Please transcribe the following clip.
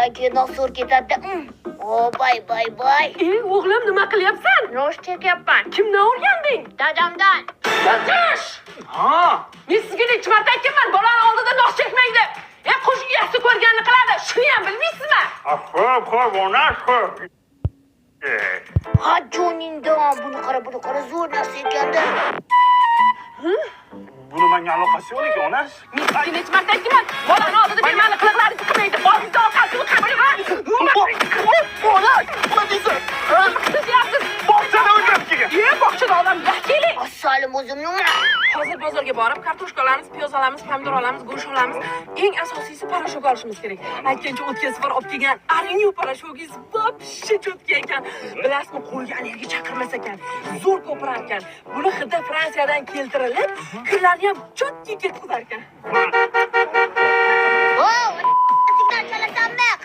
undan keyin nosur ketadi. Bay bay. O'g'lim nima qilyapsan? Rosh chekyapman. Kimdan o'rganding? Dadamdan. Yotish! Men sizga necha marta aytganman, bolani oldida nos chekmang deb. Qo'shni yaxshi ko'rganini qiladi. Shuni ham bilmaysizmi? Xo'p, xo'p. Ha joningdan buni qara zo'r narsa ekanda. Buni menga aloqasi yo'q ekan, ona. Men sizga necha marta aytganman, bolani oldida bema'ni qiliqlaringizni qilmaydi. Boshingizda orqasini qabul Ona, nima deysan? qilyapsiz. Bog'chada o'ynab kelgan. Bog'chada odam yo'q, keling. Assalim o'zimni. Hozir bozorga borib, kartoshka olamiz, piyoz olamiz, pomidor olamiz, go'sht olamiz. Eng asosiysi parashok olishimiz kerak. Aytgancha o'tgan safar olib kelgan arenyu parashogingiz вообще cho'tka ekan. Bilasizmi, qo'lga allergiya chaqirmas ekan. Zo'r ko'pirar ekan. Buni hidi Fransiyadan keltirilib, kirlarni ham cho'tka ketkizar ekan.